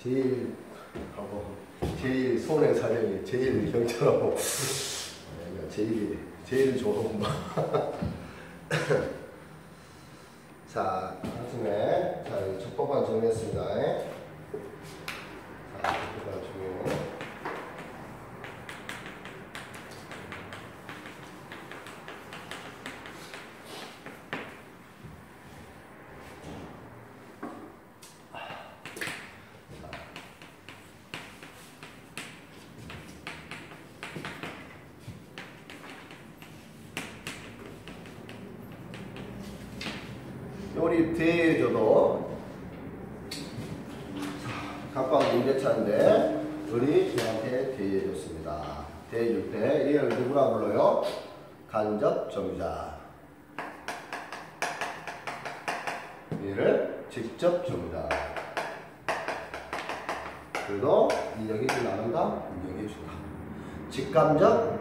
제일 하고 제일 손해 사정이 제일 경찰하고 제일 좋은 거. 자, 아침에 자 족법안 정리했습니다. 자, 족법안 정리. 우리 대여줘도 각각 문제차인데 우리 저한테 대여줬습니다. 대여줄 때 얘를 누구라 불러요? 간접 점유자. 얘를 직접 점유자. 그래도 인정해주지 않는다? 인정해준다. 직간접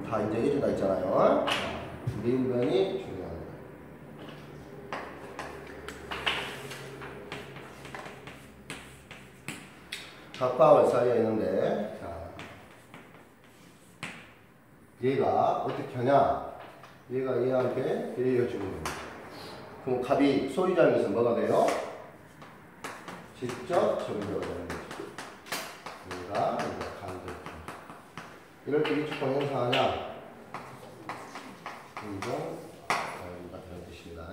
다 인정해준다 있잖아요. 민변이 중요합니다. 각각을 쌓여 있는데, 자, 얘가 어떻게 하냐? 얘가 얘한테 대여주는 겁니다. 그럼 값이 소유자에서 뭐가 돼요? 직접 점유자가 되는 거죠. 얘가 간접. 이럴 때 위축권 행사하냐? 인정, 이런 뜻입니다.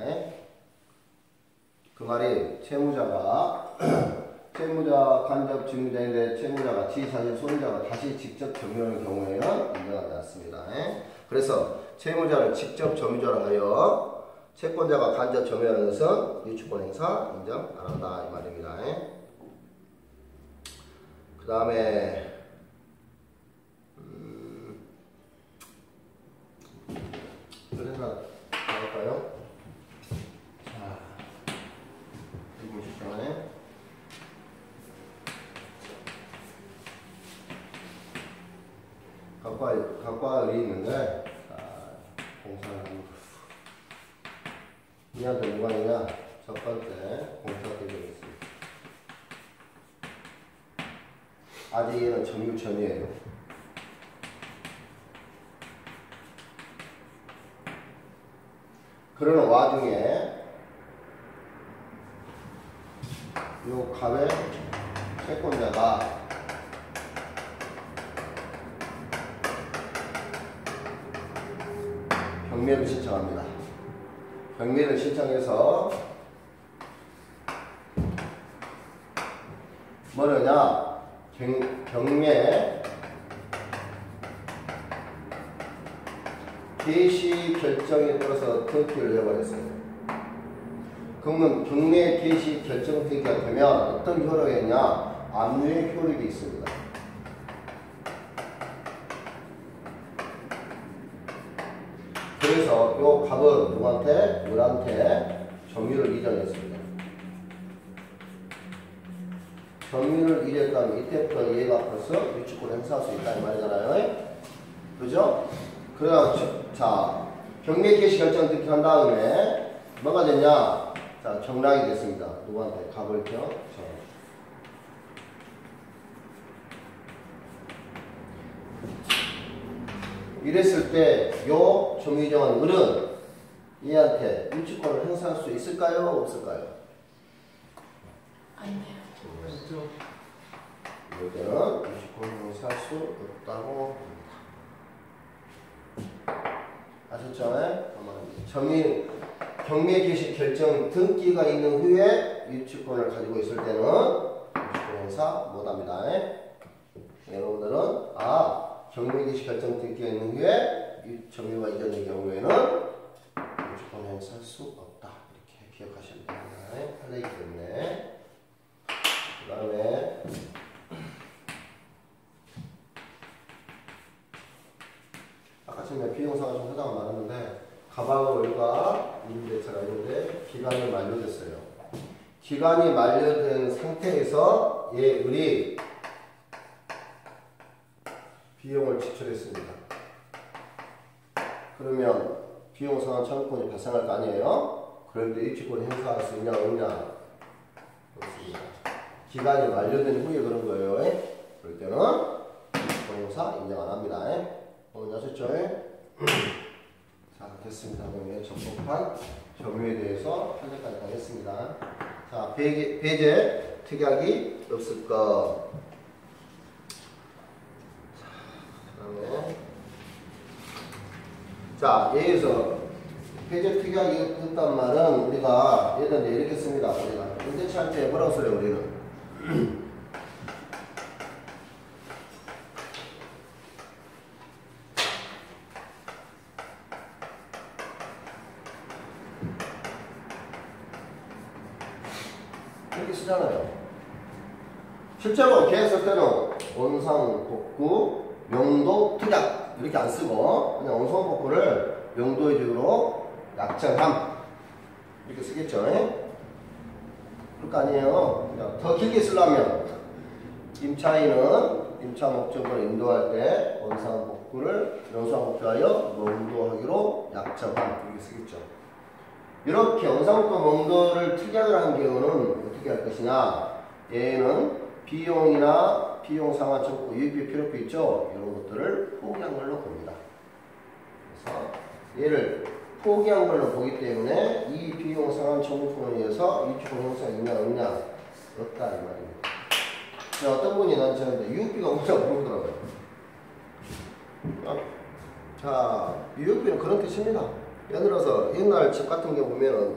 그 말이 채무자가 채무자 간접 증유자인데 채무자가 지사실 소유자가 다시 직접 점유하는 경우에는 인정하지 않습니다. 그래서 채무자를 직접 점유자로 하여 채권자가 간접 점유하는 것은 유축권 행사 인정 안 한다 이 말입니다. 그 다음에 그래서 나올까요? 자, 160번에 각과 을이 있는데, 공사를 하는 거. 이한테 뭐가 있냐? 첫 번째, 공사 대정이 있습니다. 아직 얘는 점유전이에요. 그러는 와중에, 요 값의 채권자가 경매를 신청합니다. 경매를 신청해서 뭐느냐? 경매 개시 결정에 따라서 등기를 해버렸어요. 그러면 경매 개시 결정 등기가 되면 어떤 효력이 있냐? 압류의 효력이 있습니다. 그래서 이 값은 누구한테? 을한테 점유를 이전했습니다. 점유를 이전했다면 이때부터 얘가 벌써 유축권 행사할 수 있다 이 말이잖아요. 그죠? 그래서 자 경매 개시 결정 듣기 한 다음에 뭐가 됐냐? 자 정락이 됐습니다. 누구한테? 값을 펴. 이랬을 때 요 점유정한 을은 얘한테 유축권을 행사할 수 있을까요? 없을까요? 아니요. 이럴 때는 유축권을 행사할 수 없다고 합니다. 아셨죠? 경매 개시 결정 등기가 있는 후에 유축권을 가지고 있을 때는 유축권 행사 못합니다. 여러분들은 경매 개시 결정 등기가 있는 후에 점유가 이전의 경우에는 유축권 행사할 수 없다. 이렇게 기억하시면 됩니다. 할래기 때문에. 그 다음에 아까 전에 비용사가 좀 하다가 말았는데 가방을 우리가 임대차가 있는데 기간이 만료됐어요. 기간이 만료된 상태에서 얘 을이 비용을 지출했습니다. 그러면 비용상환 청구권이 발생할 거 아니에요? 그런데 입주권 행사할 수 있냐 없냐? 없습니다. 기간이 완료된 후에 그런 거예요. 그럴 때는 동사 인정 안 합니다. 오늘 아셨죠? 자, 됐습니다. 그러면 적법한 점유에 대해서 한제까지 가겠습니다. 자, 배제, 특약이 없을 것. 자, 여기서 배제 특약이 없단 말은 우리가 예를 들어 이렇게 씁니다. 우리가 문제치 할 때 뭐라고 써요, 우리는? 이렇게 쓰잖아요. 실제로 계획 쓸 때는 원상, 복구, 명도, 특약 이렇게 안 쓰고 그냥 원상, 복구를 명도의 주로 약정함 이렇게 쓰겠죠. 그럴 거 아니에요. 그냥 더 길게 쓰려면 임차인은 임차 목적을 인도할 때 원상, 복구를 원상, 복구하여 명도하기로 약정함 이렇게 쓰겠죠. 이렇게 원상, 복구, 명도를 특약을 하는 경우는 어떻게 할 것이냐. 얘는 비용이나 비용 상환 청구, 유익비, 필요비 있죠? 이런 것들을 포기한 걸로 봅니다. 그래서 얘를 포기한 걸로 보기 때문에 이 비용 상환 청구권에 의해서 유치권 형성 있냐 없냐 없다 이 말입니다. 어떤 분이 나한테 유익비가 없냐고 물어보더라고요. 자, 유익비는 그런 뜻입니다. 예를 들어서 옛날 집 같은 경우 보면은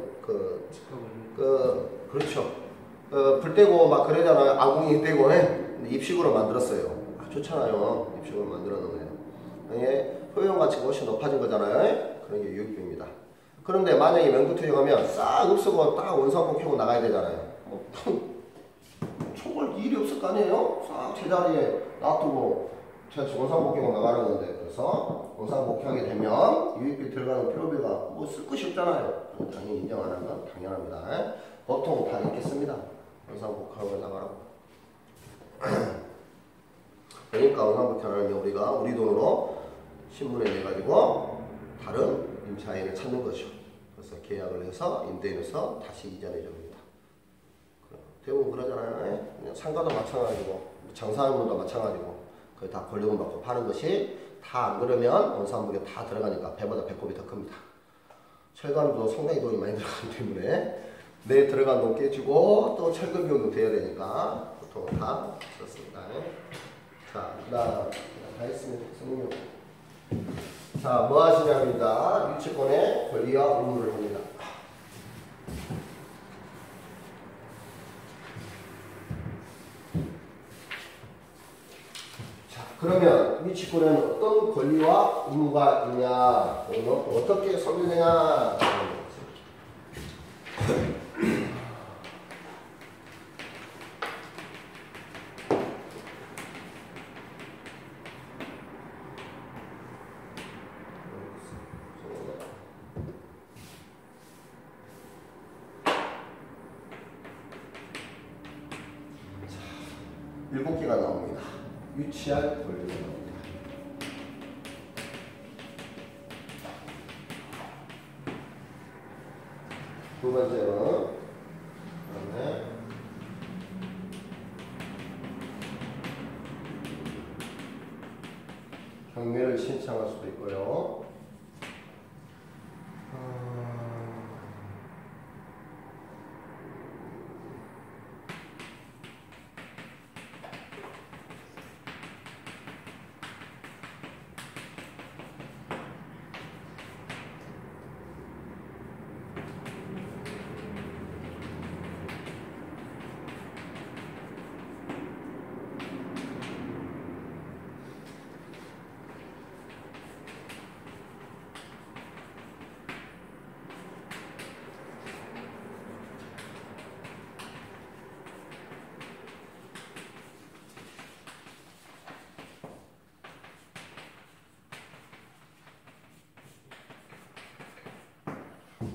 그렇죠. 불 떼고 막 그러잖아요. 아궁이 떼고 입식으로 만들었어요. 좋잖아요. 입식으로 만들어 놓으면. 이게 효용가치가 훨씬 높아진 거잖아요. 그런 게 유익비입니다. 그런데 만약에 명부 투영하면 싹 없애고 딱 원상복 켜고 나가야 되잖아요. 총괄 일이 없을 거 아니에요? 싹 제자리에 놔두고 원상복 켜고 나가는 건데 그래서 원상복 켜게 되면 유익비 들어가는 필요비가 뭐 쓸 것이 없잖아요. 당연히 인정 안 하는 건 당연합니다. 보통 다 이렇게 씁니다. 원상복합을 나가라고. 그러니까 원상복합을 하면 우리가 우리 돈으로 신문에 내가지고 다른 임차인을 찾는 거죠. 그래서 계약을 해서 임대인에서 다시 이전해 줍니다. 대부분 그러잖아요. 그냥 상가도 마찬가지고 장사하는 분도 마찬가지고 거의 다 권리금 받고 파는 것이 다 안 그러면 원상복에 다 들어가니까 배보다 배꼽이 더 큽니다. 철관도 상당히 돈이 많이 들어가기 때문에 내 들어간 돈 깨지고 또 철거 비용도 돼야 되니까 보통 다 썼습니다. 자, 다 했습니다. 성령. 자, 뭐 하시냐입니다. 유치권의 권리와 의무를 합니다. 자, 그러면 유치권에는 어떤 권리와 의무가 있냐? 어떻게 설명되냐? 일곱 개가 나옵니다. 유치할 권리가 나옵니다. 두 번째는 그다음에 경매를 신청할 수도 있고요.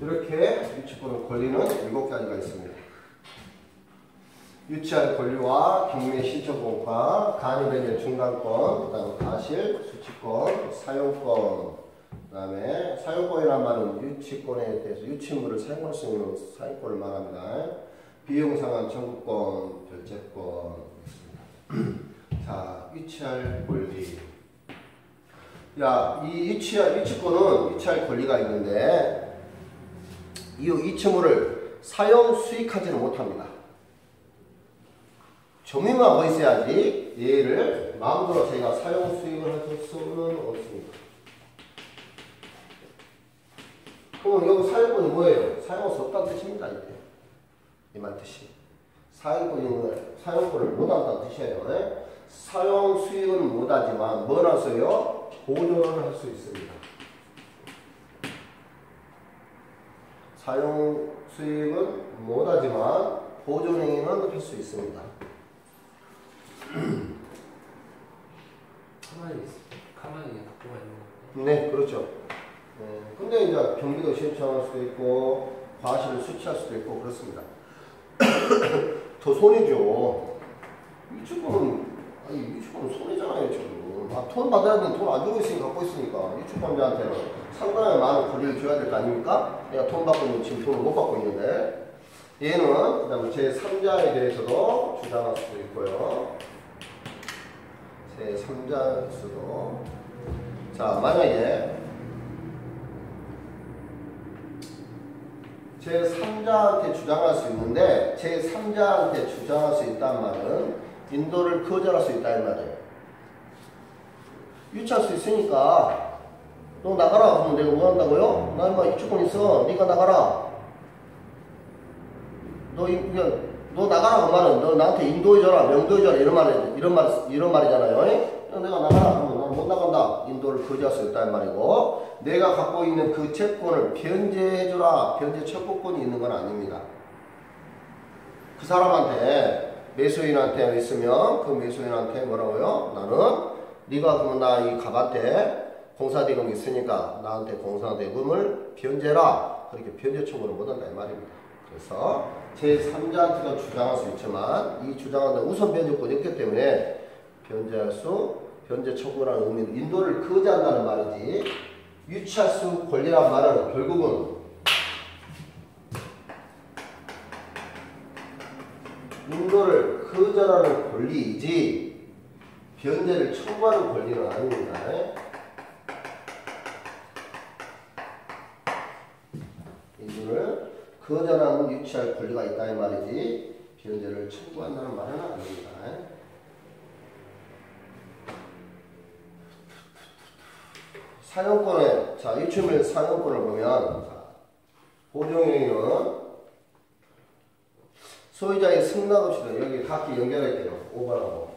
이렇게 유치권 권리는 7가지가 있습니다. 유치할 권리와 경매 신청권과 간이되는 중간권, 그 다음에 가실, 수취권, 사용권, 그 다음에 사용권이란 말은 유치권에 대해서 유치물을 사용할 수 있는 사용권을 말합니다. 비용상환 청구권, 결제권. 자, 위치할 권리. 야, 이 위치권은 위치할 권리가 있는데 이 이치물을 사용 수익하지는 못합니다. 점유만 하고 있어야지 얘를 마음대로 저희가 사용 수익을 할 수는 없습니다. 그럼 여기 사용권이 뭐예요? 사용할 수 없다는 뜻입니다. 이 말 뜻이. 사용권을 못한다는 뜻이에요. 네? 사용 수익은 못하지만 뭘 하세요? 보존을 할 수 있습니다. 사용 수익은 못하지만 보존 행위는 할 수 있습니다. 가만히 갖고 있는 거. 네, 그렇죠. 네, 근데 이제 경비도 신청할 수도 있고 과실을 수취할 수도 있고 그렇습니다. 더 손해죠. 위축권은 손해잖아요, 지금. 돈 받아야 되는 돈 안 주고 있으니까 갖고 있으니까 위축권자한테는 상당히 많은 권리를 줘야 될 거 아닙니까? 내가 돈 받고 있는 지금 돈을 못 받고 있는데 얘는 그 다음에 제3자에 대해서도 주장할 수도 있고요. 제3자에서도 자, 만약에 제3자한테 주장할 수 있는데 제3자한테 주장할 수 있다는 말은 인도를 거절할 수 있다는 말이에요. 유치할 수 있으니까 너 나가라 그러면 내가 뭐 한다고요? 나 인마 유치권 있어. 네가 나가라. 너 나가라 그 말은 너 나한테 인도해줘라 명도해줘라 이런 말이잖아요. 내가 나가라 그러면 나는 못 나간다. 인도를 거절할 수 있다는 말이고 내가 갖고 있는 그 채권을 변제해줘라. 변제 청구권이 있는 건 아닙니다. 그 사람한테 매수인한테 있으면 그 매수인한테 뭐라고요? 나는 네가 그러면 나 이 갑한테 공사대금이 있으니까 나한테 공사대금을 변제라. 그렇게 변제 청구를 못한다 이 말입니다. 그래서 제3자한테도 주장할 수 있지만 이 주장하는 우선 변제권이 없기 때문에 변제 청구라는 의미는 인도를 거절한다는 말이지 유치할 수 권리란 말은 결국은 인도를 거절하는 권리이지 변제를 청구하는 권리는 아닙니다. 인도를 거절하는 유치할 권리가 있다는 말이지 변제를 청구한다는 말은 아닙니다. 사용권에 자 유치물 사용권을 보면 보정행위는 소유자의 승낙없이도 여기 각기 연결할게요. 5번하고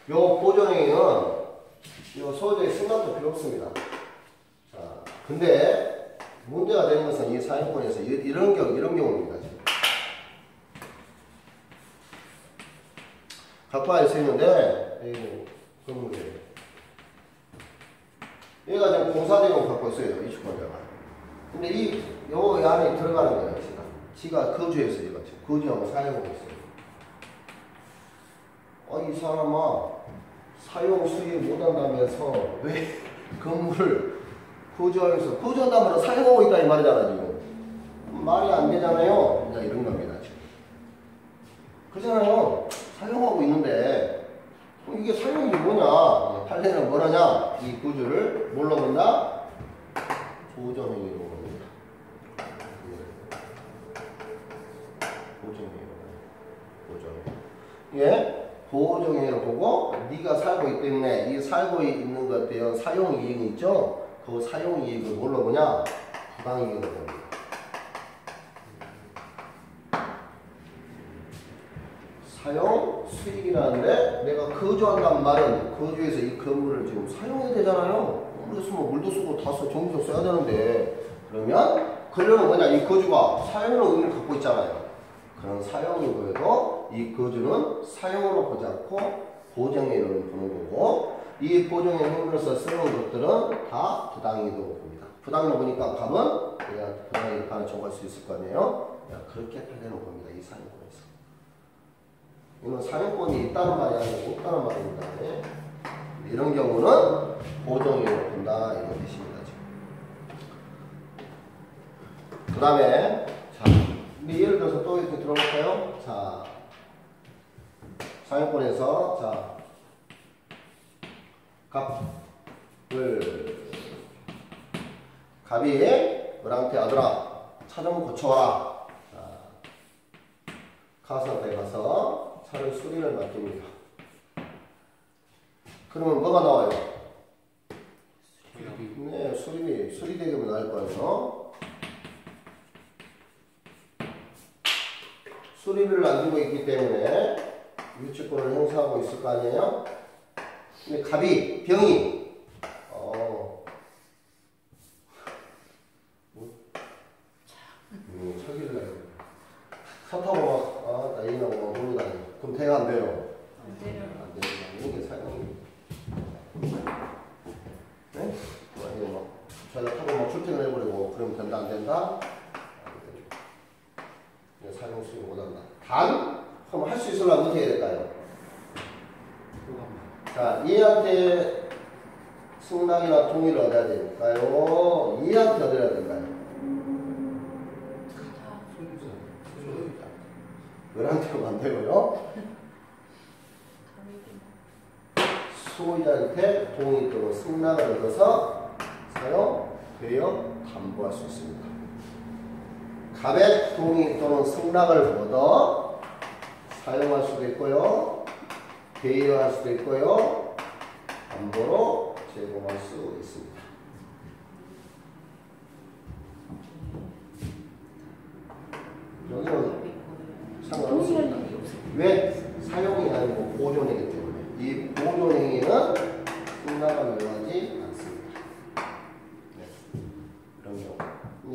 요 보정행위는 요 소유자의 승낙도 필요 없습니다. 자 근데 문제가 되는 것은 이 사용권에서 이런 경우입니다. 지금. 각과에 쓰이는데 건물이에요. 얘가 지금 공사대금 갖고 있어요. 이 주권자가. 근데 요 안에 들어가는 거예요. 지가 거주해서 얘가 지금 거주하고 사용하고 있어요. 이 사람아 사용 수익 못한다면서 왜 건물을 거주한다면 사용하고 있다 이 말이잖아 지금. 말이 안 되잖아요. 그냥 이런 겁니다 지금. 그렇잖아요. 사용하고 있는데 이게 사용이 뭐냐? 판례는 뭐냐냐? 이 구조를 뭘로 본다? 보정행위로 봅니다. 보정행위. 보정행위로 보고 네가 살고 있기 때문에 이 살고 있는 것에 대한 사용이익이 있죠? 그 사용이익을 뭘로 보냐? 부당이익으로 봅니다. 사용 수익이라는데 내가 거주한다는 말은 거주해서 이 건물을 지금 사용해야 되잖아요. 물도 쓰고 다 전기도 써야 되는데 그러면 그러면 뭐냐 이 거주가 사용으로 의미를 갖고 있잖아요. 그런 사용이고도 이 거주는 사용으로 보지 않고 보정행위로 보는 거고 이 보정행위로서 쓰는 것들은 다 부당이익으로 봅니다. 부당이익으로 보니까 값은 그냥 부당이익 반을 정할 수 있을 거 아니에요. 그렇게 판례는 봅니다. 이 사용권에서. 이건 사용권이 있다는 말이 아니고 없다는 말입니다. 이런 경우는 보정행위로 본다 이런 뜻입니다. 그 다음에 자 근데 예를 들어서 또 이렇게 들어볼까요? 자, 사용권에서 자, 갑이 너한테 아들아 차 좀 고쳐와라. 자, 카센터에 가서 차를 수리를 맡깁니다. 그러면 뭐가 나와요? 네, 수리대금이 나올 거예요. 수리비를 남기고 있기 때문에 유치권을 행사하고 있을 거 아니에요? 근데 갑이, 병이, 차길래 차 타고 막, 나이나고 막 몰고 다니. 그럼 돼요, 안 돼요? 안 돼요. 안 돼요. 이게 사용이. 네? 아니, 막, 자기가 타고 막 출퇴근 해버리고, 그러면 된다, 안 된다? 사용 수익 못한다. 단, 그럼 할 수 있으려면 어떻게 해야 될까요? 자, 얘한테 승낙이나 동의를 얻어야 될까요? 얘한테 얻어야 될까요? 얘한테는 안 되고요. 소유자한테 동의 또는 승낙을 얻어서 사용, 대여, 담보할 수 있습니다. 갑의 동의 또는 승낙을 얻어 사용할 수도 있고요. 대여할 수도 있고요. 담보로 제공할 수 있습니다. 여기는 상관없습니다. 왜? 사용이 아니고 보존이기 때문에. 이 보존행위는 승낙을 요하지 않습니다. 네. 이런 경우. 네,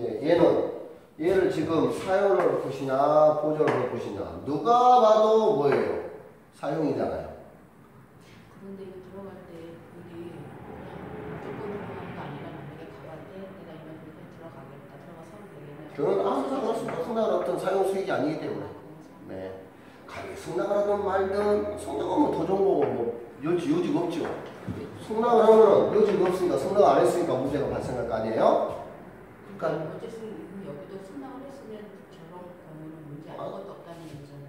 얘를 지금 사용을 볼 것이냐, 보존을 볼 것이냐. 누가 봐도 뭐예요? 사용이잖아요. 그런데 이거 들어갈 때 우리 무조건 들어가는 거 아니라 만약에 가갈 때 내가 이만 들어가겠다 들어가서 되겠네. 그건 아무 상관없습니다. 승낙을 어떤 사용 수익이 아니기 때문에. 네. 가게 승낙을 하든 말든 승낙하면 더 좋은 거고 뭐 요지가 없죠. 승낙을 하면 요지가 없으니까 승낙 안 했으니까 문제가 발생할 거 아니에요? 그러니까 어쨌든 여기도 승낙을 했으면 저런 경우는 문제 아무것도 없다는 얘기잖아요.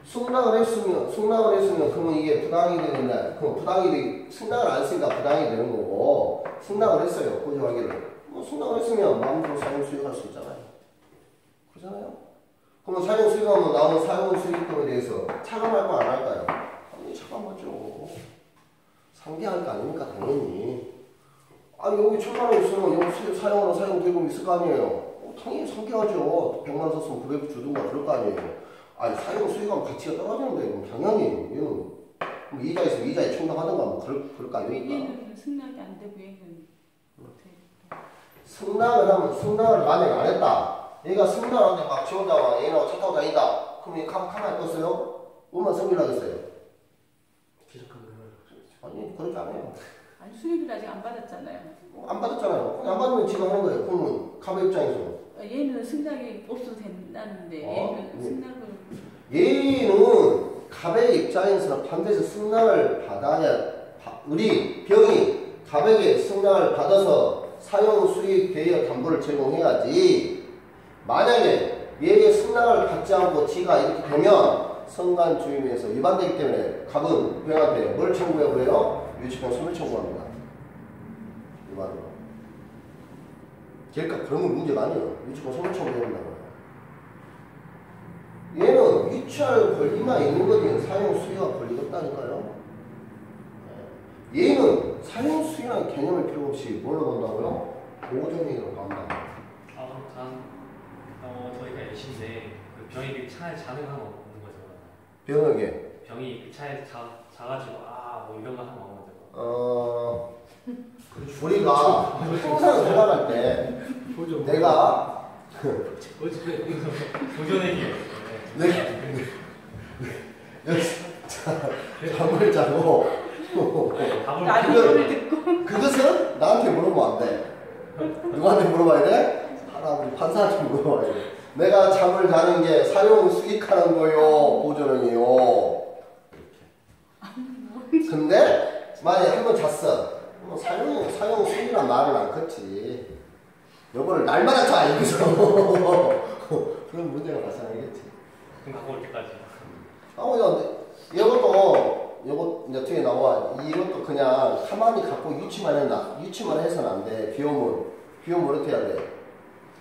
승낙을 했으면 그러면 이게 부당이 되는데 그럼 부당이 승낙을 안 했으니까 부당이 되는 거고 승낙을 했어요. 보조하기를. 뭐 승낙을 했으면 마음대로 사용 수익할 수 있잖아요. 그렇잖아요. 그러면 사용 수익하면 나오는 사용 수익금에 대해서 차감할 거 안 할까요? 당연히 차감하죠. 상기할 거 아닙니까? 당연히. 아니 여기 1000만원 있으면 여기 사용하는 사용대금 있을 거 아니에요. 당연히 상기하죠. 100만원 썼으면 900 주든가 그럴 거 아니에요. 아니 사용 수익하면 가치가 떨어지는데 그럼 당연히 얘는 이자 있으면 이자에 충당하든가 뭐 그럴 거 아닙니까? 얘는 승낙이 안 되고 얘는 승낙을 하면 승낙을 만약에 안 했다. 얘가 승낙을 하는데 막 지 혼자 막 얘랑 차 타고 다닌다. 그럼 얘 가만히 떴어요? 얼마나 성질나겠어요? 아니 그렇게 안 해요. 아니 수익을 아직 안 받았잖아요. 안 받았잖아요. 안 받으면 지금 하는 거예요. 그러면 갑의 입장에서. 얘는 승낙이 없어도 된다는데 얘는 승낙을 얘는 갑의 입장에서 반드시 승낙을 받아야 우리 병이 갑에게 승낙을 받아서 사용 수익 대여 담보를 제공해야지. 만약에 얘의 승낙을 받지 않고 지가 이렇게 되면 성간주임에서 위반되기 때문에 갑은 병한테 뭘 청구해 그래요? 유치권 소멸 청구합니다. 위반으로. 그러니까 그런 건 문제가 아니에요. 유치권 소멸 청구해본다고요. 얘는 유치할 권리만 있는 거지 사용 수익할 권리가 없다니까요. 얘는 사용 수익이라는 개념을 필요 없이 뭘로 본다고요? 보존행위로 간다. 저희가 예시인데 그 병이 그 차에 자는 거 없는 거죠. 병에게 병이 그 차에 자가지고 뭐 이런 거 하면 먹는 거죠. 우리가 행사를 생각할 때 내가 보존행위예요. 잠을 자고 나를 듣고 그것은 나한테 물어보면 안 돼. 누구한테 물어봐야 돼? 사람 판사한테 물어봐야 돼. 내가 잠을 자는 게 사용 수익하는 거요, 보존은요. 근데 만약에 한 번 잤어. 뭐 사용 수익이란 말은 안 컸지. 여보를 날마다 자 여기서 그런 문제가 발생하겠지. 그럼 갖고 올 때까지. 요것도 이제 뒤에 나와. 이것도 그냥 가만히 갖고 유치만 해서는 안 돼. 비오면 어떻게 해야 돼?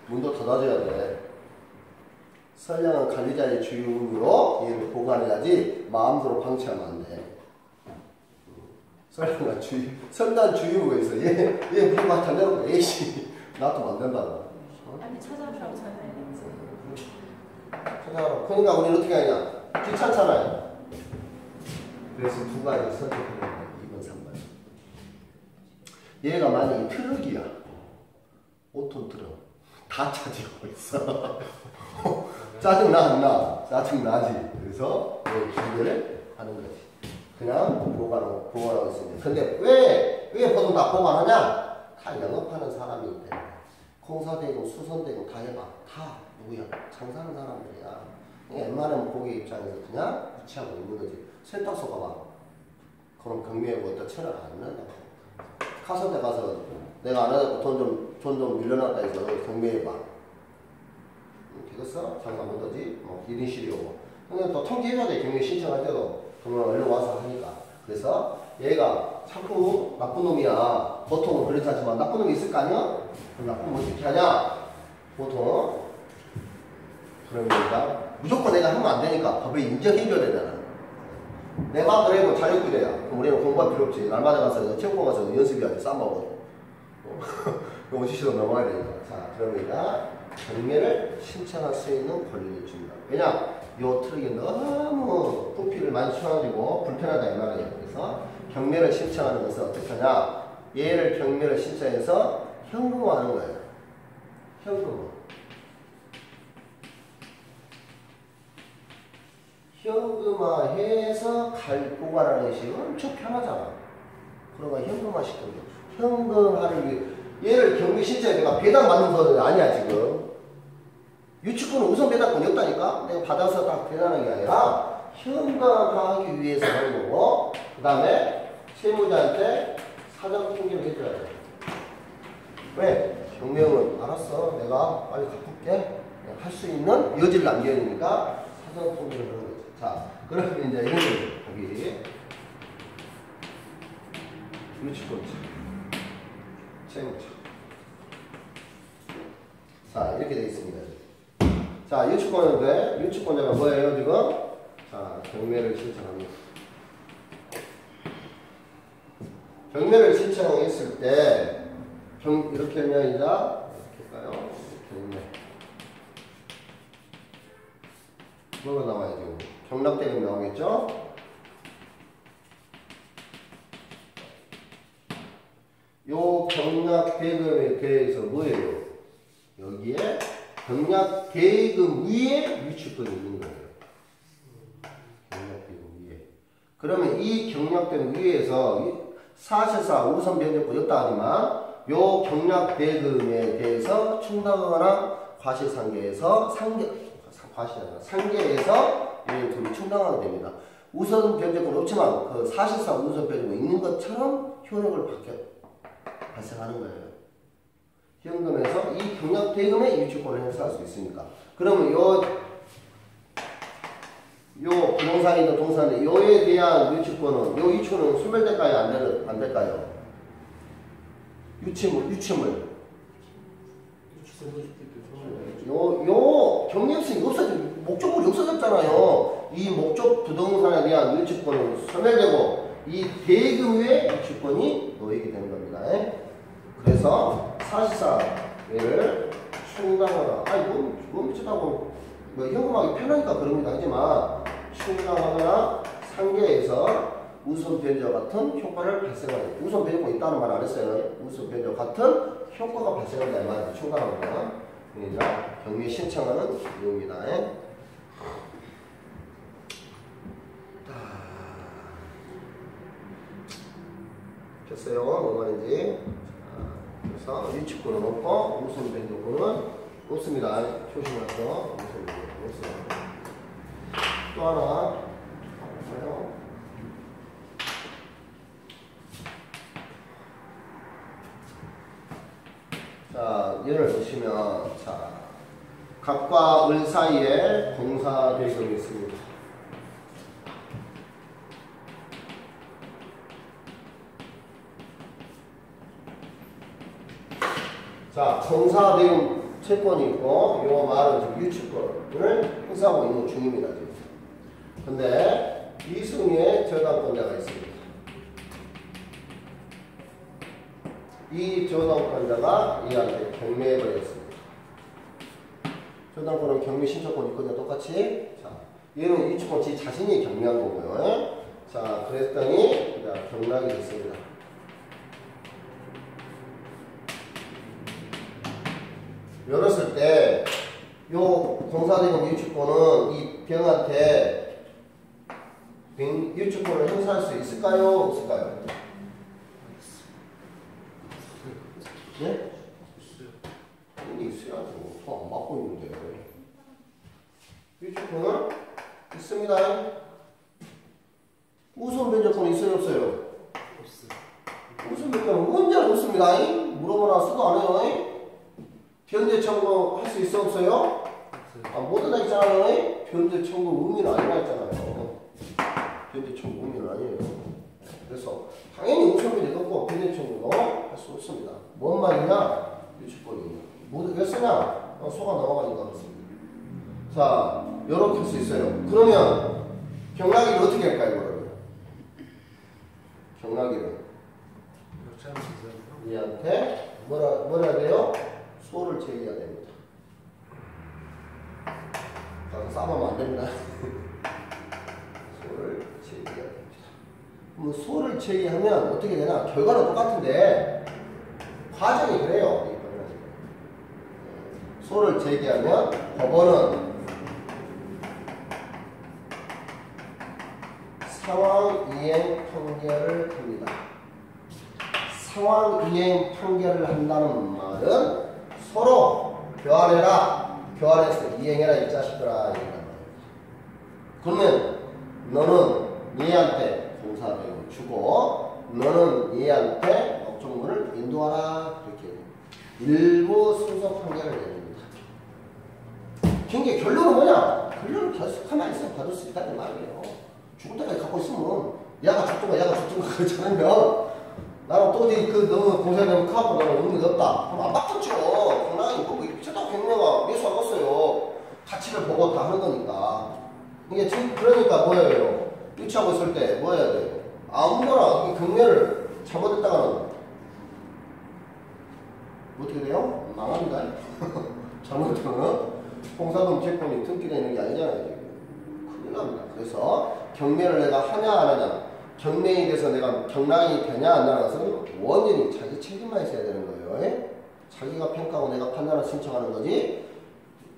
문도 닫아줘야 돼. 선량한 관리자의 주임으로 얘를 보관해야지 마음대로 방치하면 안 돼. 선량한 주임으로 있어. 얘 물만 달려놓고 에이씨 놔두면 안 된다고. 빨리 찾아보라고 찾아야겠지. 그러니까 우리는 어떻게 하냐? 귀찮잖아요. 그래서 두 가지 선택하는 거야. 2번, 3번. 얘가 만약에 트럭이야. 5톤 트럭. 다 차지하고 있어. 짜증나, 안 나? 짜증나지. 그래서 기대를 하는 거지. 그냥 보관하고 있습니다. 근데 왜 보통 다 보관하냐? 다 영업하는 사람이기 때문에. 공사대금, 수선대금 다 해봐. 다 누구야? 장사하는 사람들이야. 웬만하면 고객 입장에서 그냥 무치하고 있는 거지. 세탁소 가봐. 그럼 경매에 뭐다 천을 안 낸다. 카센터 가서 내가 안 해도 돈 좀 밀려났다 해서 경매해봐. 되겠어? 장사 못하지? 뭐 1인실이 오고. 근데 또 통지해줘야 돼. 경매 신청할 때도. 그러면 얼른 와서 하니까. 그래서 얘가 자꾸 나쁜 놈이야. 보통은 그렇지 않지만 나쁜 놈이 있을 거 아니야? 그럼 나쁜 놈 어떻게 하냐? 보통 그러니까 무조건 내가 하면 안 되니까 법에 인정해줘야 되잖아. 내 마음대로 해도 자유구대야. 그럼 우리는 공부할 필요 없지. 날마다 가서 체육관 가서 연습해야지. 쌈먹어. 그럼 시시로 넘어가야 되니까. 자, 그러니까 경매를 신청할 수 있는 권리를 줍니다. 왜냐? 요 트럭이 너무 부피를 많이 쳐가지고 불편하다 이 말이에요. 그래서 경매를 신청하는 것은 어떻게 하냐? 얘를 경매를 신청해서 현금화하는 거예요. 현금화해서 보관하는 것이 엄청 편하잖아. 그런 거 현금화 시키는 거. 현금화를 위해 얘를 경매 신청해 내가 배당 받는 건 아니야 지금. 유치권은 우선 배당권이 없다니까. 내가 받아서 딱 배당하는 게 아니라 현금화하기 위해서 하는 거고, 그 다음에 세무자한테 사전 통지를 해줘야 돼. 왜? 경매는 알았어. 내가 빨리 갚을게. 할 수 있는 여지를 남겨야 되니까 사전 통지를 하는 거지. 자, 그러면 이제 이런 거죠. 여기 유치권 채무자. 자, 이렇게 되어 있습니다. 자, 유치권은 돼. 유치권자가 뭐예요, 지금? 자, 경매를 신청합니다. 경매를 신청했을 때, 이렇게 하면 이제, 이렇게 할까요? 경매. 뭐가 나와야 되고? 경락대금 나오겠죠? 요 경락대금에 대해서 뭐예요? 여기에 경락대금 위에 유치권이 있는 거예요. 경락대금 위에. 그러면 이 경락대금 위에서 사실상 우선 변제권 없다 하지만 요 경락대금에 대해서 충당하거나 과실상계에서 상계에서 이 둘이 충당하게 됩니다. 우선 변제권 없지만 그 사실상 우선 변제권 있는 것처럼 효력을 발생하는 거예요. 현금에서 이 경락대금의 유치권을 행사할 수 있으니까. 그러면 요 부동산이든 동산인데 요에 대한 유치권은 요 유치권은 소멸될까요? 안 될까요? 유치물. 요 경력성이 목적물이 없어졌잖아요. 이 목적 부동산에 대한 유치권은 소멸되고 이 대금의 유치권이 놓이게 되는 겁니다. 그래서 사실상 얘를 충당하거나 뭐 미치다고 뭐 현금하기 편하니까 그런 게 아니지만 충당하거나 상계에서 우선 변제와 같은 효과를 발생하는 우선 변제가 있다는 말 안 했어요. 우선 변제와 같은 효과가 발생한다 이 말이에요. 충당하거나 이제 경매 신청하는 내용입니다. 됐어요. 뭐 말인지. 그래서 유치권은 없고 우선 변제권은 없습니다. 조심하세요. 우선 변제권 없어요. 또 하나 볼까요? 자, 얘를 보시면 자 각과 을 사이에 공사 대금이 있습니다. 자, 공사 대금 채권이 있고 요 말은 지금 유치권을 행사하고 있는 중입니다. 지금. 근데 이승희의 저당권자가 있습니다. 이 저당권자가 이한테 경매해버렸습니다. 저당권은 경매 신청권이 있거든요. 똑같이. 자, 얘는 유치권 지 자신이 경매한 거고요. 자, 그랬더니 경락이 됐습니다. 열었을 때, 요 공사대금 유치권은 이 병한테 유치권을 행사할 수 있을까요? 없을까요? 네? 당연히 있어야죠. 더 안 받고 있는데. 유치권은 있습니다. 우선 변제권 있어요? 없어요? 없어요. 우선 변제권 언제 없습니다. 물어보나 수도 안 해요. 변제 청구 할 수 있어? 없어요? 아, 뭐든 다 있잖아요. 변제 청구 의미는 아니라 했잖아요. 변제 청구 의미는 아니에요. 그래서 당연히 우선 변제도 없고 변제 청구도 할 수 없습니다. 뭔 말이냐? 유치권이. 모두 왜 쓰냐? 소가 넘어가니까 그렇습니다. 자, 요렇게 할 수 있어요. 그러면 경락이를 어떻게 할까요, 그러면? 경락이를 얘한테 뭐라 해야 돼요? 소를 제기해야 됩니다. 싸우면 안 됩니다. 소를 제기해야 됩니다. 그럼 소를 제기하면 어떻게 되나? 결과는 똑같은데 과정이 그래요. 소를 제기하면 법원은 상황이행 판결을 합니다. 상황이행 판결을 한다는 말은 서로 교환해라. 교환해서 이행해라 이 자식들아. 그러면 너는 얘한테 공사비용을 주고 너는 얘한테 업종물을 인도하라. 이렇게 일부 순서 판결을 내립니다. 경계 결론은 뭐냐? 결론은 가만히 있으면 받을 수 있다는 말이에요. 죽을 때까지 갖고 있으면 야가 죽든가 야가 죽든가 그렇지 않으면 나는 또지 너무 공사되면 카고 나는 의미가 없다. 그럼 안 바꿨죠. 경락이 뭐 미쳤다고 경매가 매수하겠어요. 가치를 보고 다 하는 거니까. 이게 지금 그러니까 뭐예요? 유치하고 있을 때 뭐 해야 돼요? 아무거나 경매를 잘못했다가는 어떻게 돼요? 망합니다. 잘못하면 공사금 채권이 등기되는 게 아니잖아요. 지금. 큰일 납니다. 그래서 경매를 내가 하냐 안 하냐, 경매에 대해서 내가 경락이 되냐 안 되냐 것은 원인이 자기 책임만 있어야 되는 거예요. 자기가 평가하고 내가 판단을 신청하는 거지.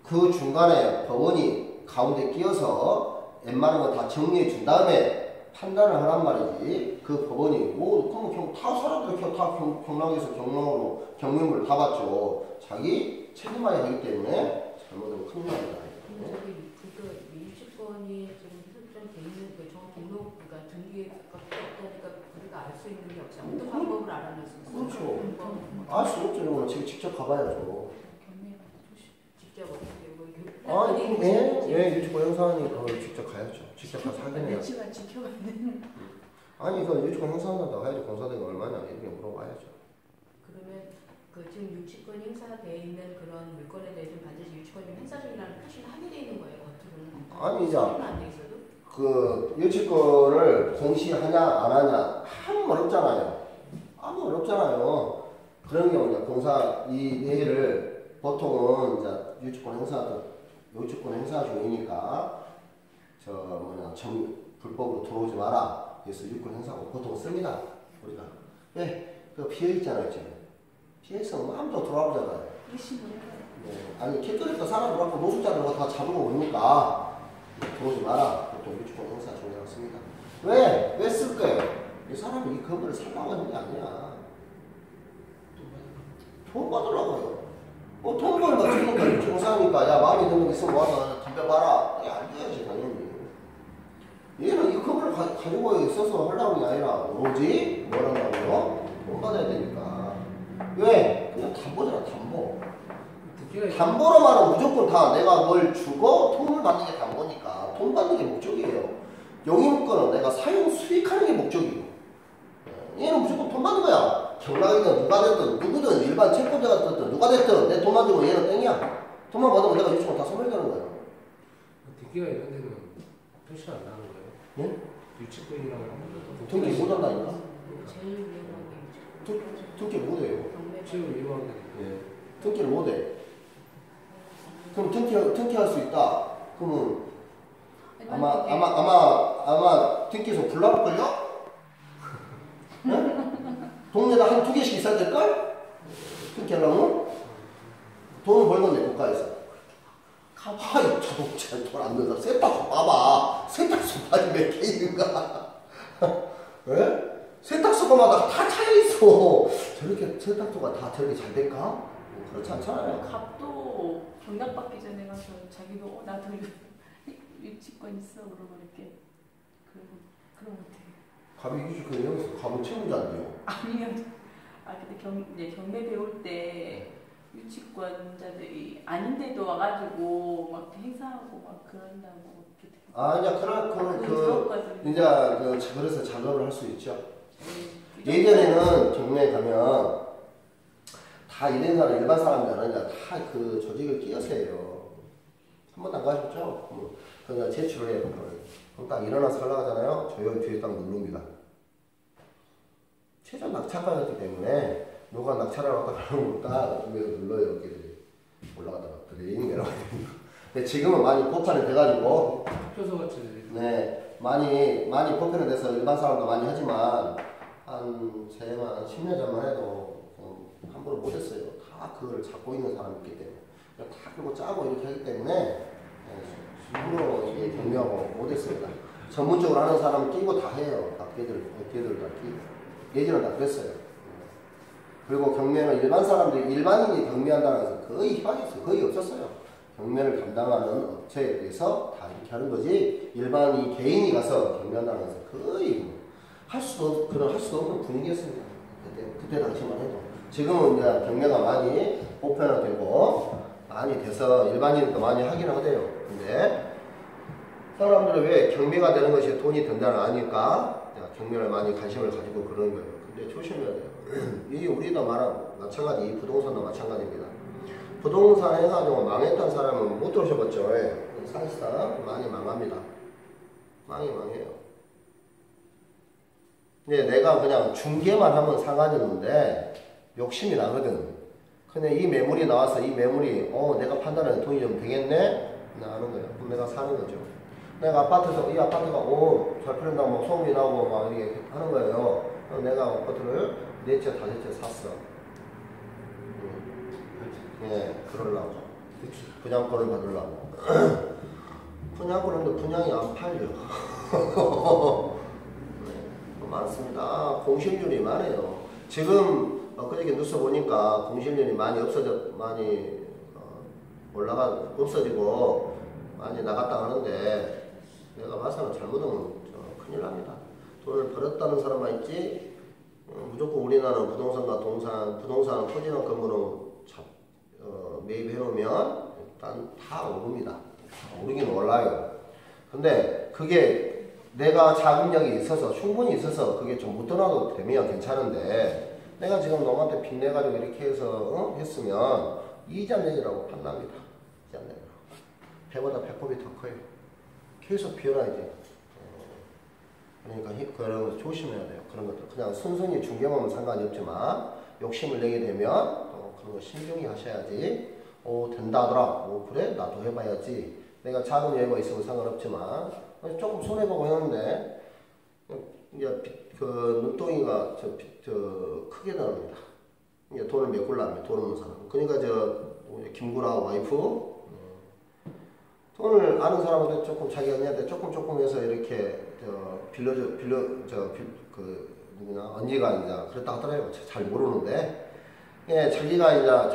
그 중간에 법원이 가운데 끼어서 웬만한 거 다 정리해 준 다음에 판단을 하란 말이지. 그 법원이 그럼 다 사람들이 다 경락에서 경락으로 경매물을 다 받죠. 자기 책임만이 하기 때문에 잘못하면 큰일 납니다. 유치권이 지금 설정돼 있는 등록, 그러니까 등기에 없다니까 우리가 알 수 있는 게 없어요. 어떤 방법을 알아낼 수 있어요? 그렇죠. 알 수 없죠. 이거는 지금 직접 가봐야죠. 직접 어떻게 유치권 행사하니까 직접 가야죠. 직접 가서 확인해야죠. 며칠만 지켜봤는. 아니 그 유치권 행사한다고 가야죠. 공사대가 얼마냐 이렇게 물어봐야죠. 그러면 지금 유치권 행사되어 있는 그런 물건에 대해서 반드시 유치권이 행사 중이라는 표시를 하게 돼 있는 거예요. 겉으로는. 아니 이제 안 돼 있어도? 그 유치권을 공시하냐 안 하냐 아무 어렵잖아요. 아무 어렵잖아요. 그런 경우 이제 공사 이 얘기를 보통은 이제 유치권 행사 중이니까 불법으로 들어오지 마라. 그래서 유치권 행사하고 보통 씁니다. 우리가 그 피해 있잖아요 지금. 피해 있으면 마음대로 들어와 보잖아요. 아니 길거리에서 사람을 갖고 노숙자들 다 잡으러 오니까 들어오지 마라. 보통 유치권 행사 중이라고 씁니다. 왜 쓸 거예요? 이 사람이 이 건물을 살라고 하는 게 아니야. 돈 받으려고요. 돈 벌면 주는 거예요. 중사하니까 야 마음에 드는 게 있으면 와서 덤벼봐라. 안 돼야지 당연히. 얘는 이 건물을 가지고 있어서 하려는 게 아니라 오로지 뭘 한다고요? 돈 받아야 되니까. 왜? 그냥 담보잖아 담보. 담보로만은 무조건 다 내가 뭘 주고 돈을 받는 게 담보니까 돈 받는 게 목적이에요. 용인권은 내가 사용 수익하는 게 목적이고 얘는 무조건 돈 받는 거야. 경락이든 누가 됐든 누구든 일반 채권자가 됐든 누가 됐든 내 돈만 주고 얘는 땡이야. 돈만 받으면 내가 유치원 다 소멸되는 거야. 등기가 이런 데는 표시가 안 나는 거예요? 예? 유치권이라고 하면 등기 못 한다니까? 제일 위험한 게 등기 못 해요. 지금 위험한데. 예. 등기를 못 해. 그럼 등기할 수 있다. 그러면 아마 등기소 불나볼걸요? 응? 동네에다 한 2개씩 있어야 될걸? 등기하려면? 돈을 벌 건데 국가에서. 하이 자동차에 돈 안 넣어서 세탁소 봐봐. 세탁소 봐지 몇 개 있는가? 예? 세탁소마다 다 차여있어. 저렇게 세탁소가 다 저렇게 잘 될까? 그렇지 않잖아요. 갑도 경락받기 전에 가서 자기도 나도 유치권 있어 그러고 이렇게 그런 것 같아요. 갑이 유치권 여기서 갑은 채무자인데요. 아니요. 근데 이제 경매 배울 때 유치권자들이 아닌데도 와가지고 막 행사하고 막 그런다고 이제 그래서 작업을 할 수 있죠. 예전에는 경매에 가면 다 일반 사람, 일반 사람들 아니라 다 그 조직을 끼어서 해요. 한 번도 안 가셨죠? 그냥 제출을 해요. 그럼 딱 일어나서 하려고 하잖아요. 조용히 뒤에 딱 누릅니다. 최저 낙찰가였기 때문에 누가 낙찰하러 왔다 그러면 딱 위에서 눌러요. 이렇게 올라가다가 그레인 내려가야 됩니다. 근데 지금은 많이 보편이 돼가지고 표소 같이. 네, 많이 보편이 돼서 일반 사람도 많이 하지만 제가 10년 전만 해도 함부로 못했어요. 다 그걸 잡고 있는 사람이 있기 때문에 다 그거 짜고 이렇게 하기 때문에 함부로 이게 경매하고 못했습니다. 전문적으로 하는 사람은 끼고 다 해요. 걔들 다 끼고 예전은 다 그랬어요. 그리고 경매는 일반 사람들이 일반인이 경매한다는 것은 거의 희망이 거의 없었어요. 경매를 담당하는 업체에 대해서 다 이렇게 하는 거지 일반이 개인이 가서 경매한다는 것은 거의 할 수도 없는 분위기였습니다. 그때 당시만 해도. 지금은 이제 경매가 많이 보편화되고 많이 돼서 일반인도 많이 하긴 하대요. 근데 사람들은 왜 경매가 되는 것이 돈이 든다는 아니까 경매를 많이 관심을 가지고 그러는 거예요. 근데 조심해야 돼요. 이 우리도 마찬가지, 부동산도 마찬가지입니다. 부동산 해가지고 망했던 사람은 못 들어오셔봤죠. 사실상 많이 망합니다. 많이 망해요. 근데 내가 그냥 중개만 하면 상관이 없는데 욕심이 나거든. 근데 이 매물이 나와서 이 매물이 내가 판단하는 돈이 좀 되겠네? 나는 거예요. 그럼 내가 사는 거죠. 내가 아파트에서 이 아파트가 잘 팔린다고 막 소문이 나고 막 이렇게 하는 거예요. 그럼 내가 아파트를 4채, 5채 샀어. 예, 그러려고. 분양권을 받으려고. 분양권은 분양이 안 팔려. 많습니다. 공실률이 많아요. 지금 그저께 뉴스 보니까 공실률이 많이 없어지고 많이 나갔다 하는데 내가 봐서는 잘못하면 큰일 납니다. 돈을 벌었다는 사람만 있지 무조건 우리나라는 부동산과 부동산 토지나 건물은 매입해놓으면 일단 다 오릅니다. 오르긴 올라요. 근데 그게 내가 자금력이 있어서 충분히 있어서 그게 좀 못 떠나도 되면 괜찮은데 내가 지금 너한테 빚내가지고 이렇게 해서 했으면 이자 내기라고 판답니다. 이자 내기라고. 배보다 배꼽이 더 커요. 계속 비워놔야지. 그러니까 그런 거 조심해야 돼요. 그런 것들 그냥 순순히 중개하면 상관이 없지만 욕심을 내게 되면 그런 거 신중히 하셔야지. 된다 하더라. 그래? 나도 해봐야지. 내가 자금 여유가 있으면 상관없지만 조금 손해보고 했는데 이제 눈덩이가 크게 나옵니다. 이제 돈을 메꾸려면 돈 없는 사람. 그러니까 김구라 와이프 돈을 아는 사람한테 조금 자기 언니한테 조금 해서 이렇게 언니가 이제 그랬다 하더라고요. 잘 모르는데. 예, 자기 언니가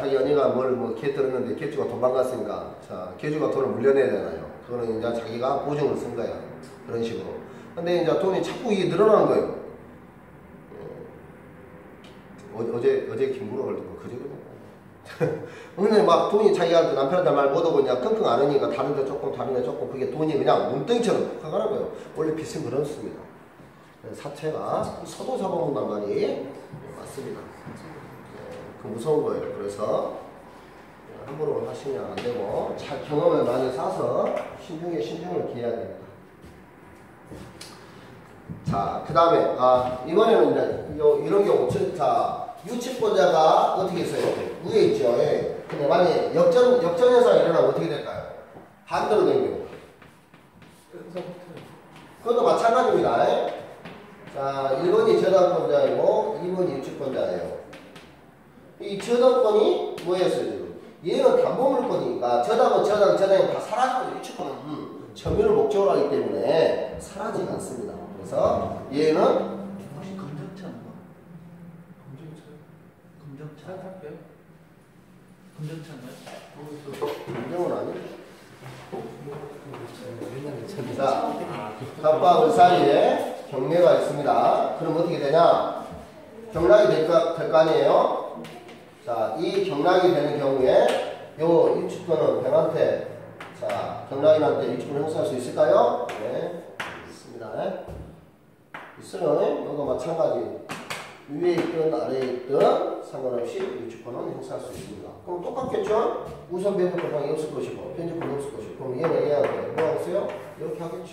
개 들었는데 개주가 도망갔으니까, 개주가 돈을 물려내야 되잖아요. 그거는 이제 자기가 보증을 쓴 거야. 그런 식으로. 근데 이제 돈이 자꾸 이게 늘어나는 거예요. 어제 김구라 걸리고 그저거든요. 근데 막 돈이 자기가 남편한테 말 못하고 그냥 끙끙 앓으니까 다른데 조금 그게 돈이 그냥 문덩이처럼 푹 가는 거예요. 원래 빚은 그렇습니다. 사채가 서도 잡아먹는단 말이 맞습니다. 그 무서운 거예요. 그래서 함부로 하시면 안 되고 잘 경험을 많이 쌓아서 신중에 신중을 기해야 됩니다. 자, 그 다음에 이번에는 이제 이런 경우 자 유치권자가 어떻게 있어요? 위에 있죠. 예. 근데 만약에 역전현상이 일어나면 어떻게 될까요? 반대로 된 경우. 그것도 마찬가지입니다. 예. 자, 1번이 저당권자이고 2번이 유치권자예요. 이 저당권이 뭐였어요? 지금? 얘는 담보물권이니까 저당은 저당이 다 사라지고 유치권은 점유를 목적으로 하기 때문에 사라지지 않습니다. 그래서 얘는 혹시 금전차인가? 금전차? 금전차인가요? 감정은 아니죠. 자, 갑과 을 사이에 경매가 있습니다. 그럼 어떻게 되냐? 경락이 될 거 아니에요? 자, 이 경락이 되는 경우에 요 유치권은 뱀한테 자, 경락인한테 유치권을 행사할 수 있을까요? 네, 있습니다. 있어요. 이거 마찬가지. 위에 있든 아래에 있든 상관없이 유치권은 행사할 수 있습니다. 그럼 똑같겠죠? 우선 배분 보상이 없을 것이고 편집권이 없을 것이고 그럼 얘는 얘한테 뭐 하겠어요? 이렇게 하겠죠.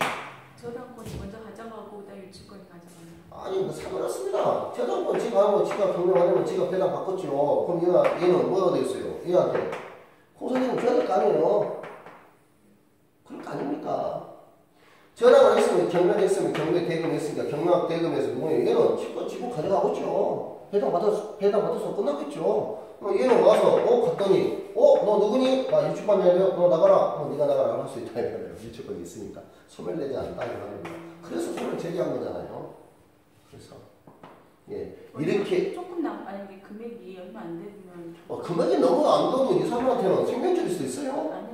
저당권이 먼저 가져가고 그다음 유치권이 가져가는. 아니 뭐 상관없습니다. 저당권 지가 하고 지가 경매하려면 지가 배당 바꿨죠. 그럼 얘는 뭐가 되겠어요? 얘한테 공사대금 줘야 될 거 아니에요. 그럴 거 아닙니까? 전화가 했으면 경매됐으면 경매 대금했으니까 경락 대금에서 뭐예요? 얘는 지금 지금 가져가겠죠. 배당 받아서 끝났겠죠. 얘는 와서 갔더니 너 누구니? 나 유치권자예요. 너 나가라. 네가 나가라 할 수 있다 이거예요. 유치권이 있으니까 소멸되지 않다 이겁니다. 그래서 소멸 제기한 거잖아요. 그래서 예 이렇게 조금 만약에 금액이 얼마 안 되면 금액이 너무 안 되면 이 사람한테는 생명줄일 수도 있어요. 아니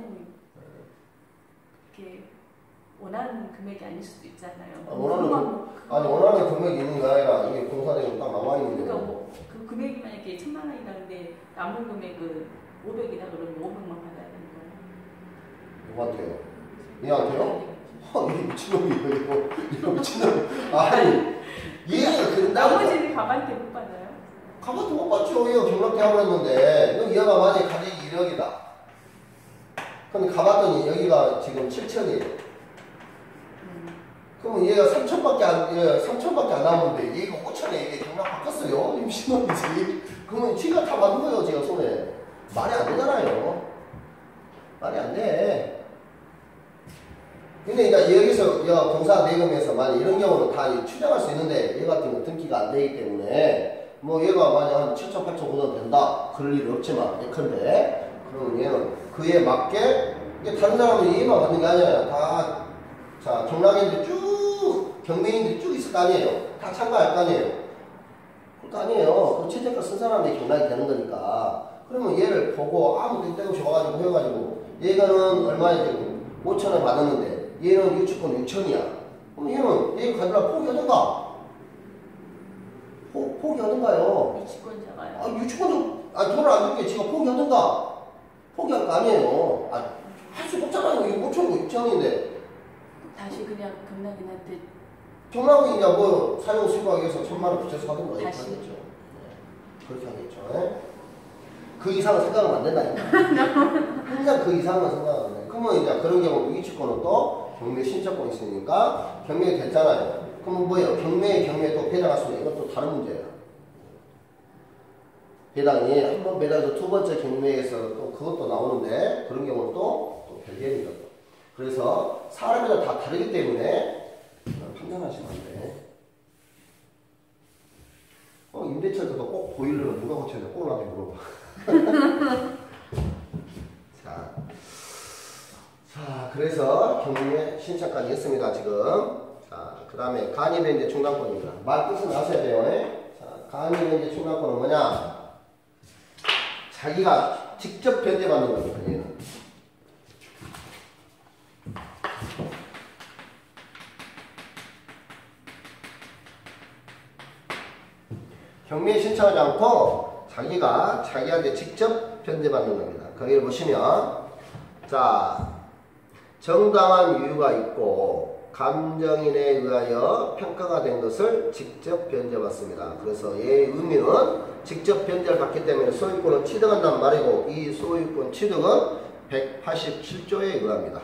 이렇게 원하는 금액이 아닐 수도 있잖아요. 원하는 금액이 있는 게 아니라 이게 공사대금 딱 나와 있는 거. 그러니까 그 금액이 만약에 1,000만 원이다 근데 남은 금액은 500이다 그러면 500만 받아야 되는 거예요. 누구한테요? 얘한테요? 이 미친놈이에요. 이거 미친놈. 아니 얘가 그런다고. 나머지는 가방한테 못 받아요? 가만히 못 받죠. 얘가 경락대학을 했는데 얘가 만약에 가격이 1억이다. 근데 가봤더니 여기가 지금 7천이에요. 그러면 얘가 3천밖에 안 남았는데 얘가 5천에 이게 경락 바꿨어요. 미친놈이지. 그러면 지가 다 받은 거예요. 제가 손에. 말이 안 되잖아요. 말이 안 돼. 근데 이제 여기서 공사 대금에서 만약 이런 경우는 다 추정할 수 있는데 얘 같은 경우 등기가 안 되기 때문에 뭐 얘가 만약 한 7천, 8천, 9천 된다. 그럴 일은 없지만 예컨대 그러면 얘는 그에 맞게 다른 사람은 얘만 받는 게 아니라 다 자, 경락인들 쭉 경매인들이 쭉 있을 거 아니에요. 다 참가할 거 아니에요. 그럴 거 아니에요. 그 최저가 쓴 사람이 경락이 되는 거니까. 그러면 얘를 보고 아무 데없이 와가지고 해가지고 얘가는 얼마에 지금 5천원 받았는데 얘는 유치권 6천이야. 그럼 얘가 가져라 포기하던가. 포기하던가요. 유치권자가요. 유치권자 돈을 안 줄게 지가 포기하던가. 포기할 거 아니에요. 할 수가 없잖아요. 이게 5천이고 6천인데. 다시 그냥 경락인한테 경락은 이제 뭐 사용 수익하기 위해서 1,000만 원 붙여서 하던가 이렇게 다시. 하겠죠. 그렇게 하겠죠. 그 이상은 생각하면 안 된다니까. 항상 그 이상은 생각하면 안 돼. 그러면 이제 그런 경우 유치권은 또 경매 신청권이 있으니까 경매 됐잖아요. 그러면 뭐예요? 경매에 또 배당할 수 있는 이것도 다른 문제예요. 배당이 한 번 배당해서 두 번째 경매에서 또 그것도 나오는데 그런 경우는 또 별개입니다. 그래서 사람마다 다 다르기 때문에 판단하시면 안 돼. 임대차에서도 꼭 보일러는 누가 고쳐야 돼? 꼭 나한테 물어봐. 자, 그래서 경매 신청까지 했습니다, 지금. 자, 그 다음에 간이변제 충당권입니다. 말 뜻은 아셔야 돼요. 자, 간이변제 충당권은 뭐냐? 자기가 직접 변제받는 겁니다, 얘는. 경매에 신청하지 않고 자기한테 직접 편제받는 겁니다. 거기를 보시면 자 정당한 이유가 있고 감정인에 의하여 평가가 된 것을 직접 변제받습니다. 그래서 얘의 의미는 직접 변제를 받기 때문에 소유권을 취득한다는 말이고 이 소유권 취득은 187조에 의합니다.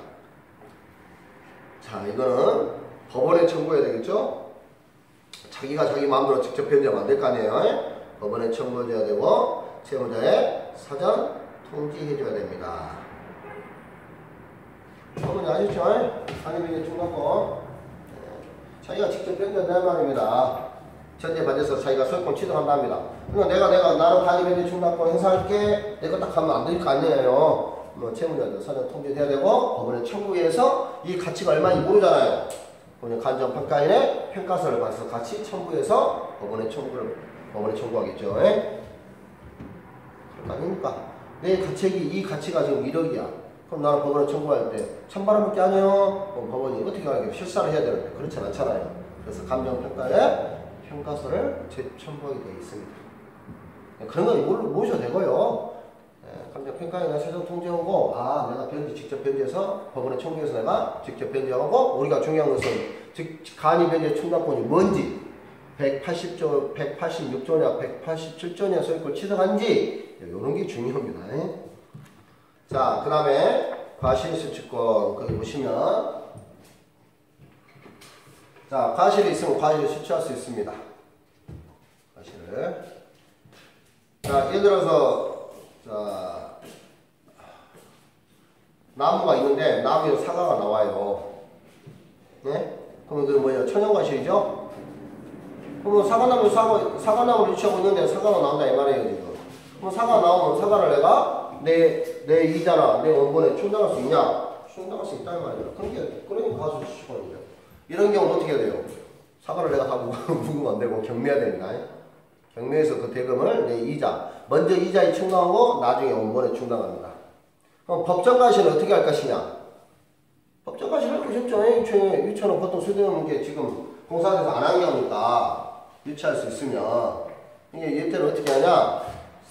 자 이거는 법원에 청구해야 되겠죠? 자기가 자기 마음대로 직접 변제하면 안 될 거 아니에요? 법원에 청구해줘야 되고 채무자의 사전 통지해줘야 됩니다. 법원이 아셨죠? 상위변제 충당권 자기가 직접 변제한다는 말입니다. 전제받아서 자기가 소유권 취득한답니다. 그러니까 내가 나는 상위변제 충당권 행사할게 내가 딱 하면 안 될 거 아니에요. 뭐 채무자도 사전 통지해야 되고 법원에 청구해서 이 가치가 얼마인지 모르잖아요. 오늘 간접평가인의 평가서를 받아서 같이 첨부해서 법원에 청구하겠죠. 그런 거 아닙니까? 내 가책이 이 가치가 지금 1억이야. 그럼 나는 법원에 청구할 때 찬바람밖에 아니에요. 그럼 법원이 어떻게 하겠어요? 실사를 해야 되는데 그렇지 않잖아요. 그래서 감정평가에 평가서를 재첨부하게 되어 있습니다. 그런 건 모셔도 되고요. 감정평가인의 사전 통지하고 내가 직접 변제해서 법원에 청구해서 내가 직접 변제하고 우리가 중요한 것은 간이 변제 충당권이 뭔지 186조냐 187조냐 소유권 취득한지 이런 게 중요합니다. 자 그 다음에 과실수취권 거기 보시면 자 과실이 있으면 과실을 수취할 수 있습니다. 과실을 자 예를 들어서 자 나무가 있는데 나무에 사과가 나와요. 네? 그러면 그 뭐예요? 천연과실이죠? 그러면 사과나무를 유치하고 있는데 사과가 나온다 이 말이에요 지금. 그럼 사과가 나오면 사과를 내가 내 이자나 내 원본에 충당할 수 있냐? 충당할 수 있다는 말이에요. 그러니까 과실수취권이죠. 이런 경우는 어떻게 해야 돼요? 사과를 내가 다 묵으면 안 되고 경매해야 됩니다. 경매에서 그 대금을 내 이자 먼저 이자에 충당하고 나중에 원본에 충당합니다. 그럼 법정과실은 어떻게 할 것이냐? 법정과실을 할 거 쉽죠. 유치원은 보통 수도는 게 지금 공사에서 안 하는 경우니까 유치할 수 있으면 이게 이때는 어떻게 하냐?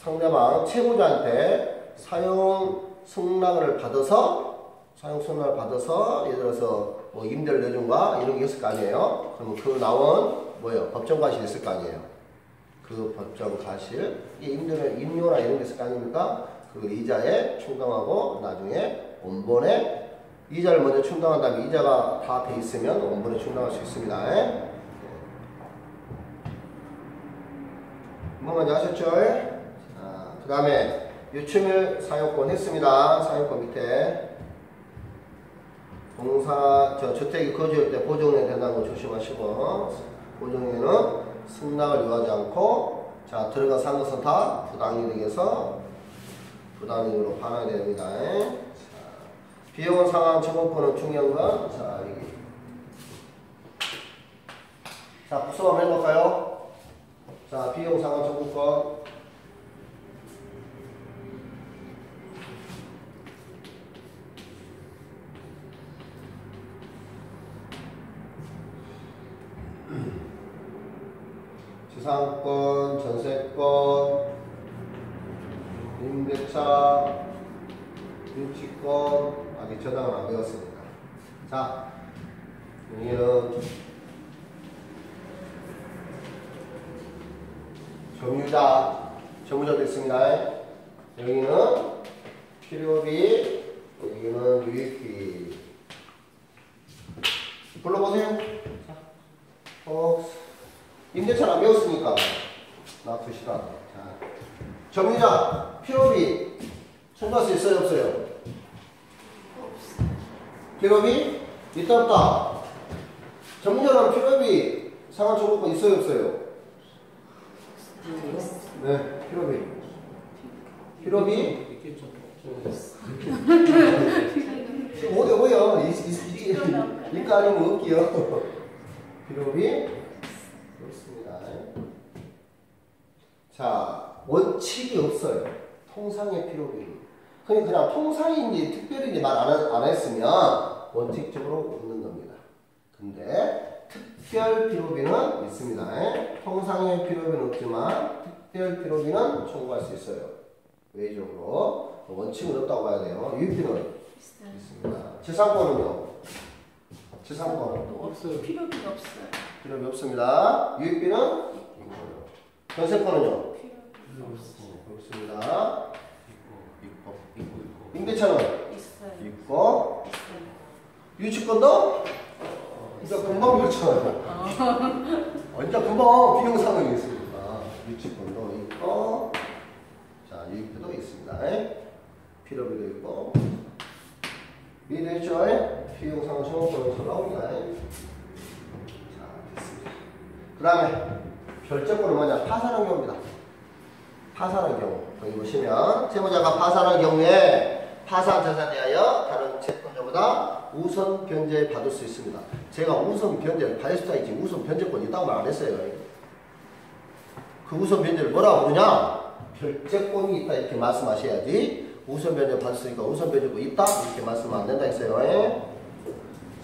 상대방 채무자한테 사용 승낙을 받아서 예를 들어서 뭐 임대를 내준가 이런 게 있을 거 아니에요? 그러면 그 나온 뭐예요? 법정과실이 있을 거 아니에요? 그 법정과실 임료나 이런 게 있을 거 아닙니까? 그 이자에 충당하고 나중에 원본에 이자를 먼저 충당한 다음에 이자가 다 돼 있으면 원본에 충당할 수 있습니다. 뭔지 아셨죠? 그 다음에 유충일 사용권 했습니다. 사용권 밑에 주택이 거주할 때 보정이 된다는 거 조심하시고 보정에는 승낙을 요하지 않고 자 들어가 산 것은 다 부당이득에서 부당이득으로 반환이 됩니다. 비용 상환 청구권은 중요한 건 자 여기 자 복습 한번 해볼까요? 자 비용 상환 청구권 지상권, 전세권, 임대차, 유치권 아직 저당은 안 배웠습니다. 자, 여기는 점유자도 있습니다. 여기는 필요비, 여기는 유익비. 불러보세요. 임대차는 안 배웠으니까 놔두시다. 자, 점유자 필요비 청구할 수 있어요 없어요? 없어요. 필요비 있다 없다. 점유자는 필요비 상환 청구권 있어요 없어요? 네, 필요비 있겠죠. 5대5요. 있거 아니면 없기요. 필요비 그렇습니다. 자, 원칙이 없어요. 통상의 필요비. 그냥 통상인지 특별인지 말 안 했으면 원칙적으로 없는 겁니다. 근데 특별 필요비는 있습니다. 통상의 필요비는 없지만 특별 필요비는 청구할 수 있어요. 외적으로 원칙은 없다고 봐야 돼요. 유익비는 있어요. 있습니다. 지상권은요? 지상권 또 없어요. 필요는 없어요. 필요가 없습니다. 유익비는 있고요. 전세권은요? 필요는 없어요. 없습니다. 있고. 임대차는 있어요. 있고 있어요. 유치권도 진짜 금방 그렇잖아요. 완전 금방 비용 상황이 있으니까 유치권도 있고 자 유익비도 있습니다. 필요비도 있고 미도 있죠. 비용 상황 소모권에서 나옵니다. 자 됐습니다. 그 다음에 결정권은 뭐냐? 파산한 경우입니다. 파산한 경우 여기 보시면 채무자가 파산한 경우에 파산 자산에 대하여 다른 채권자보다 우선 변제 받을 수 있습니다. 제가 우선 변제를 받을 수가 있지 우선 변제권이 있다고 말 안 했어요. 그 우선 변제를 뭐라고 부르냐? 결제권이 있다 이렇게 말씀하셔야지 우선 변제 받을 수 있으니까 우선 변제권이 있다 이렇게 말씀하면 안 된다 했어요.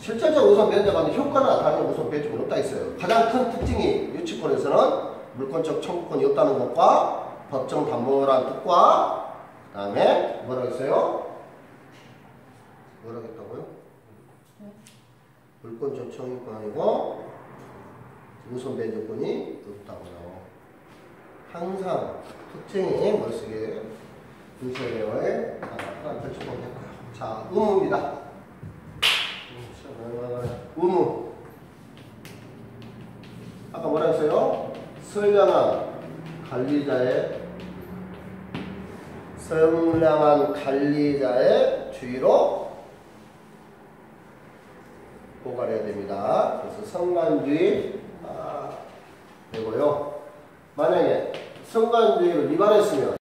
실질적 우선 변제 받는 효과는 나타나는 우선 변제권이 없다 했어요. 가장 큰 특징이 유치권에서는 물권적 청구권이 없다는 것과 법정 담보라는 뜻과 그 다음에 뭐라고 했어요? 뭐라고 했다고요? 물권적 청구권이고 우선 변제권이 없다고요. 항상 특징이 머릿속에 두셔야 돼요. 하나 펼쳐보겠고요. 자, 의무입니다. 의무. 아까 뭐라 했어요? 선량한 관리자의 주의로 고갈해야 됩니다. 그래서 성관주의 되고요. 만약에 성관주의를 위반했으면